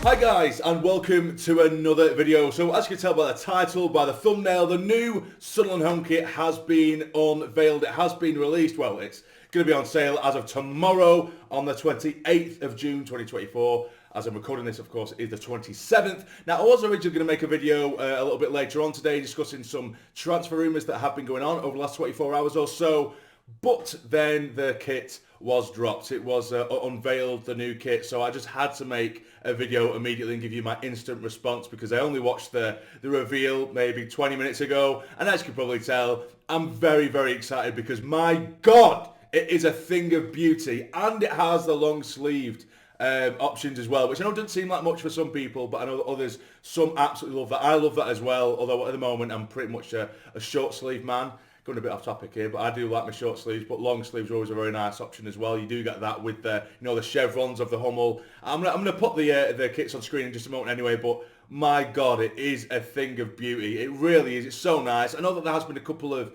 Hi guys, and welcome to another video. So as you can tell by the title, by the thumbnail, the new Sunderland home kit has been unveiled. It has been released. Well, it's going to be on sale as of tomorrow on the 28th of June 2024. As I'm recording this, of course, is the 27th. Now, I was originally going to make a video a little bit later on today discussing some transfer rumours that have been going on over the last 24 hours or so. But then the kit was dropped. It was unveiled, the new kit. So I just had to make a video immediately and give you my instant response because I only watched the reveal maybe 20 minutes ago. And as you can probably tell, I'm very, very excited because my God, it is a thing of beauty. And it has the long-sleeved options as well, which I know doesn't seem like much for some people, but I know that others, some absolutely love that. I love that as well, although at the moment I'm pretty much a short sleeve man. Going a bit off topic here, but I do like my short sleeves, but long sleeves are always a very nice option as well. You do get that with the, the chevrons of the Hummel. I'm gonna put the kits on screen in just a moment anyway, but my God, it is a thing of beauty. It really is. It's so nice. I know that there has been a couple of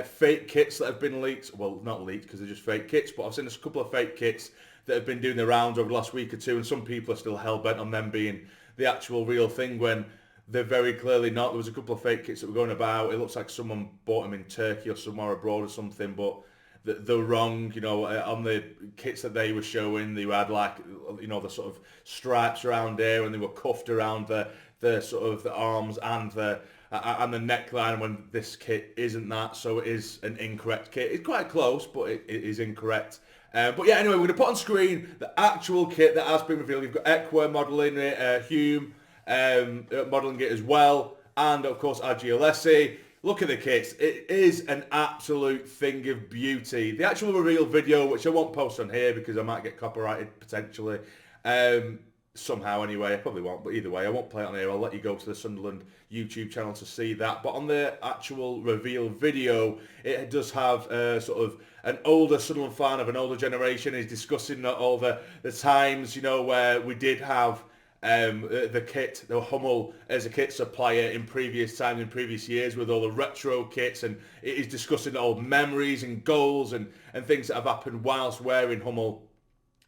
fake kits that have been leaked. Well, not leaked because they're just fake kits, but I've seen a couple of fake kits that have been doing the rounds over the last week or two, and some people are still hell-bent on them being the actual real thing when they're very clearly not. There was a couple of fake kits that were going about. It looks like someone bought them in Turkey or somewhere abroad or something, but they're wrong. On the kits that they were showing, they had like, the sort of stripes around here, and they were cuffed around the sort of the arms and the neckline. When this kit isn't that, so it is an incorrect kit. It's quite close, but it is incorrect. But yeah, anyway, we're going to put on screen the actual kit that has been revealed. You've got Equa modelling it, Hume modelling it as well, and of course Alessi. Look at the kits. It is an absolute thing of beauty. The actual reveal video, which I won't post on here because I might get copyrighted potentially, somehow anyway. I probably won't, but either way, I won't play it on here. I'll let you go to the Sunderland YouTube channel to see that. But on the actual reveal video, it does have sort of an older Sunderland fan of an older generation is discussing all the times, where we did have the kit, the Hummel as a kit supplier in previous times, in previous years, with all the retro kits, and it is discussing old memories and goals and things that have happened whilst wearing Hummel.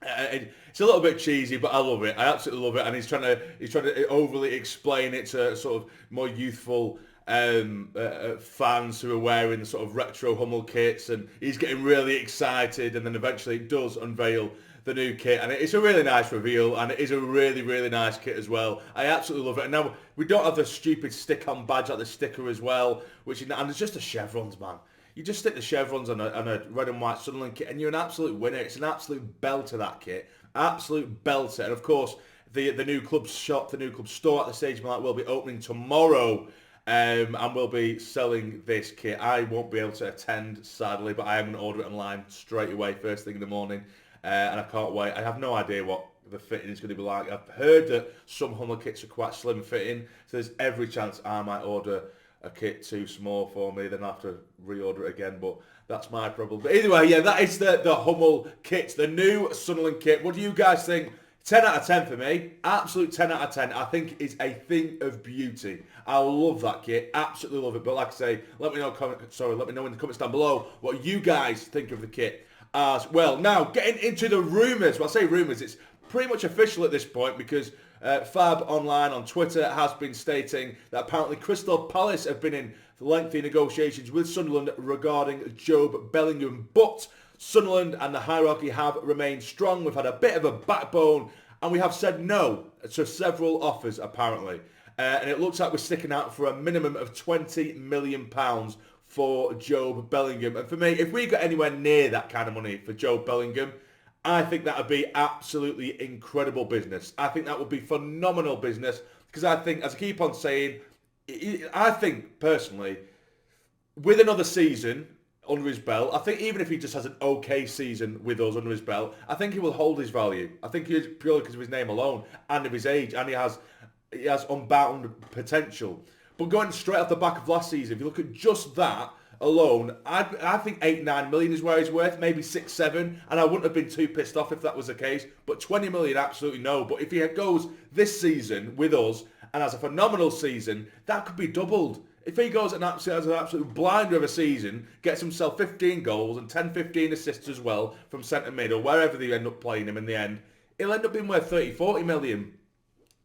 It's a little bit cheesy, but I love it. I absolutely love it, and he's trying to overly explain it to sort of more youthful fans who are wearing the sort of retro Hummel kits, and he's getting really excited, and then eventually it does unveil the new kit, and it's a really nice reveal, and it is a really, really nice kit as well. I absolutely love it. And now we don't have the stupid stick-on badge like the sticker as well, and it's just the chevrons, man. You just stick the chevrons on a red and white Sunderland kit, and you're an absolute winner. It's an absolute belter, that kit. Absolute belter. And of course, the new club shop, the new club store at the Stage Light will be opening tomorrow, and we'll be selling this kit. I won't be able to attend, sadly, but I am going to order it online straight away, first thing in the morning. And I can't wait. I have no idea what the fitting is going to be like. I've heard that some Hummel kits are quite slim fitting, so there's every chance I might order a kit too small for me, then I have to reorder it again, but that's my problem. But either way, yeah, that is the Hummel kit, the new Sunderland kit. What do you guys think? 10 out of 10 for me. Absolute 10 out of 10. I think it's a thing of beauty. I love that kit. Absolutely love it. But like I say, let me know in the comments down below what you guys think of the kit as well. Now, getting into the rumours. Well, I say rumours, it's pretty much official at this point because Fab Online on Twitter has been stating that apparently Crystal Palace have been in lengthy negotiations with Sunderland regarding Jobe Bellingham, but Sunderland and the hierarchy have remained strong. We've had a bit of a backbone, and we have said no to several offers apparently, and it looks like we're sticking out for a minimum of £20 million for Jobe Bellingham. And for me, if we got anywhere near that kind of money for Jobe Bellingham, I think that would be absolutely incredible business. I think that would be phenomenal business because I think, as I keep on saying, I think personally, with another season under his belt, I think even if he just has an okay season with us under his belt, I think he will hold his value. I think he's purely because of his name alone and of his age, and he has unbound potential. But going straight off the back of last season, if you look at just that alone, I think 8-9 million is where he's worth, maybe 6-7, and I wouldn't have been too pissed off if that was the case. But 20 million, absolutely no. But if he goes this season with us and has a phenomenal season, that could be doubled. If he goes and has an absolute blinder of a season, gets himself 15 goals and 10-15 assists as well from centre mid or wherever they end up playing him in the end, he'll end up being worth 30-40 million.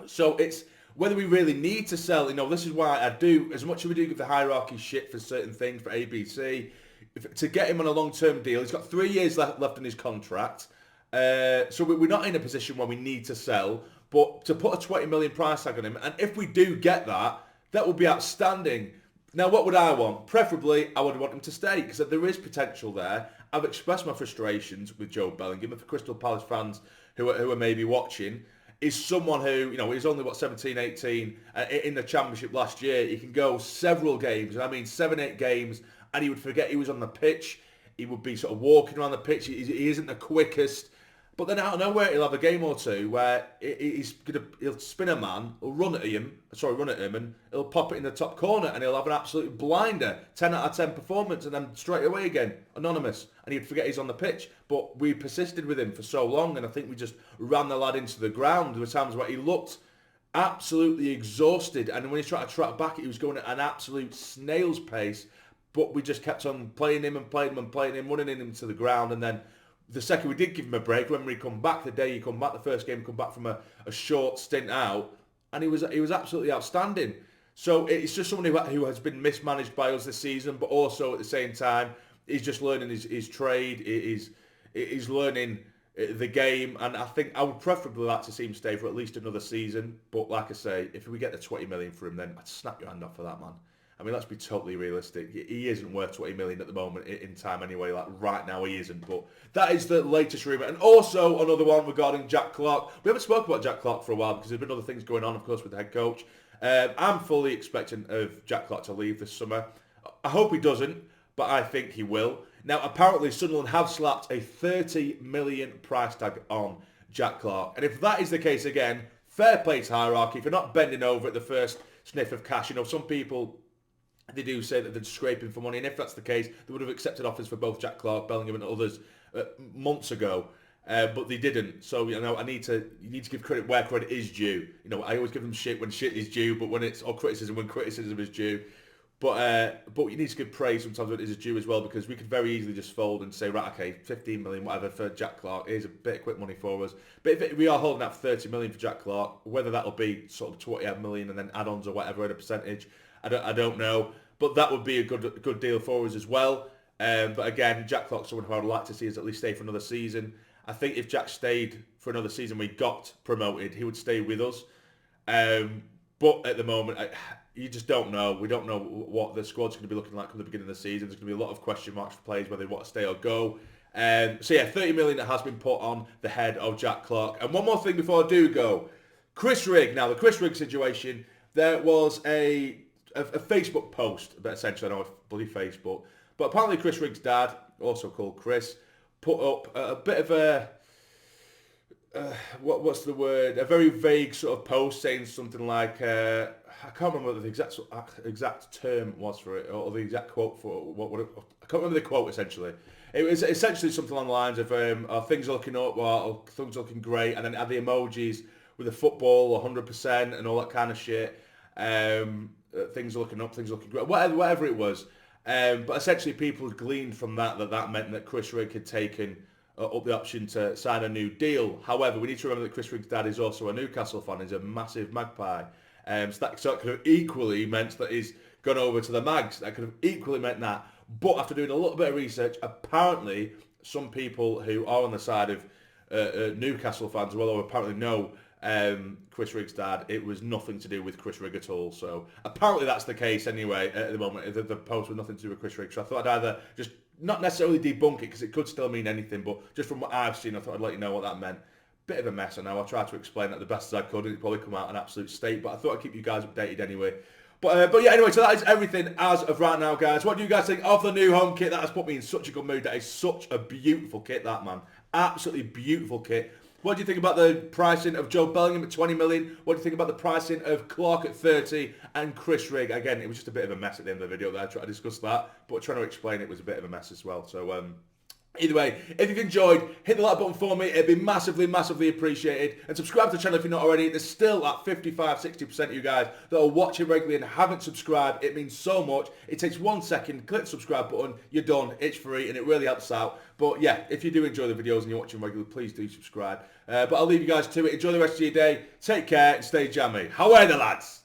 So it's whether we really need to sell. This is why I do, as much as we do give the hierarchy shit for certain things, for ABC, to get him on a long-term deal. He's got 3 years left on his contract. So we're not in a position where we need to sell, but to put a 20 million price tag on him, and if we do get that, that would be outstanding. Now, what would I want? Preferably, I would want him to stay, because there is potential there. I've expressed my frustrations with Jobe Bellingham. For Crystal Palace fans who are maybe watching, is someone who, he's only, 17, 18, in the Championship last year. He can go several games, and I mean 7-8 games, and he would forget he was on the pitch. He would be sort of walking around the pitch. He isn't the quickest. But then out of nowhere, he'll have a game or two where he'll spin a man, he'll run at him, and he'll pop it in the top corner, and he'll have an absolute blinder, 10 out of 10 performance, and then straight away again, anonymous, and he'd forget he's on the pitch. But we persisted with him for so long, and I think we just ran the lad into the ground. There were times where he looked absolutely exhausted, and when he's trying to track back, he was going at an absolute snail's pace, but we just kept on playing him, running him to the ground, and then the second we did give him a break, when he come back, the day he come back, the first game he come back from a short stint out, and he was absolutely outstanding. So it's just someone who has been mismanaged by us this season, but also at the same time, he's just learning his trade, he's learning the game, and I think I would preferably like to see him stay for at least another season. But like I say, if we get the 20 million for him, then I'd snap your hand off for that, man. I mean, let's be totally realistic. He isn't worth 20 million at the moment in time anyway. Like, right now, he isn't. But that is the latest rumour. And also, another one regarding Jack Clark. We haven't spoken about Jack Clark for a while because there's been other things going on, of course, with the head coach. I'm fully expecting of Jack Clark to leave this summer. I hope he doesn't, but I think he will. Now, apparently, Sunderland have slapped a 30 million price tag on Jack Clark. And if that is the case again, fair play to hierarchy. If you're not bending over at the first sniff of cash, some people, they do say that they're scraping for money, and if that's the case, they would have accepted offers for both Jack Clark, Bellingham, and others months ago, but they didn't. So you need to give credit where credit is due. I always give them shit when shit is due, but or criticism when criticism is due. But you need to give praise sometimes when it is due as well, because we could very easily just fold and say, right, okay, 15 million, whatever, for Jack Clark. Here's a bit of quick money for us. But if we are holding out 30 million for Jack Clark, whether that'll be sort of 20 million and then add-ons or whatever at a percentage, I don't know. But that would be a good deal for us as well. But again, Jack Clark's someone who I'd like to see us at least stay for another season. I think if Jack stayed for another season, we got promoted, he would stay with us. But at the moment, you just don't know. We don't know what the squad's going to be looking like from the beginning of the season. There's going to be a lot of question marks for players, whether they want to stay or go. So yeah, 30 million that has been put on the head of Jack Clark. And one more thing before I do go. Chris Rigg. Now, the Chris Rigg situation, there was a Facebook post, but essentially, I know it's bloody Facebook, but apparently Chris Rigg's dad, also called Chris, put up a bit of a, what's the word, a very vague sort of post saying something like, I can't remember what the exact term was for it, or the exact quote for it, I can't remember the quote essentially. It was essentially something along the lines of, are things looking up, or things looking great, and then add the emojis with the football, 100%, and all that kind of shit. Things are looking up, things are looking great, whatever it was. But essentially people gleaned from that meant that Chris Rigg had taken up the option to sign a new deal. However, we need to remember that Chris Rigg's dad is also a Newcastle fan. He's a massive Magpie. So that could have equally meant that he's gone over to the Mags. That could have equally meant that. But after doing a little bit of research, apparently some people who are on the side of Newcastle fans will apparently know Chris Rigg's dad. It was nothing to do with Chris Rigg at all. So apparently that's the case anyway at the moment. The post was nothing to do with Chris Rigg. So I thought I'd either just not necessarily debunk it, because it could still mean anything, but just from what I've seen, I thought I'd let you know what that meant. Bit of a mess, I know. I tried to explain that the best as I could, and it'd probably come out an absolute state, but I thought I'd keep you guys updated anyway. But yeah, anyway, so that is everything as of right now, guys. What do you guys think of the new home kit? That has put me in such a good mood. That is such a beautiful kit, that, man. Absolutely beautiful kit. What do you think about the pricing of Jobe Bellingham at 20 million? What do you think about the pricing of Clark at 30 and Chris Rigg? Again, it was just a bit of a mess at the end of the video there. I tried to discuss that, but trying to explain it was a bit of a mess as well. So, Either way, if you've enjoyed, hit the like button for me. It'd be massively, massively appreciated. And subscribe to the channel if you're not already. There's still at 55-60% of you guys that are watching regularly and haven't subscribed. It means so much. It takes 1 second. Click the subscribe button. You're done. It's free and it really helps out. But yeah, if you do enjoy the videos and you're watching regularly, please do subscribe. But I'll leave you guys to it. Enjoy the rest of your day. Take care and stay jammy. How are the lads?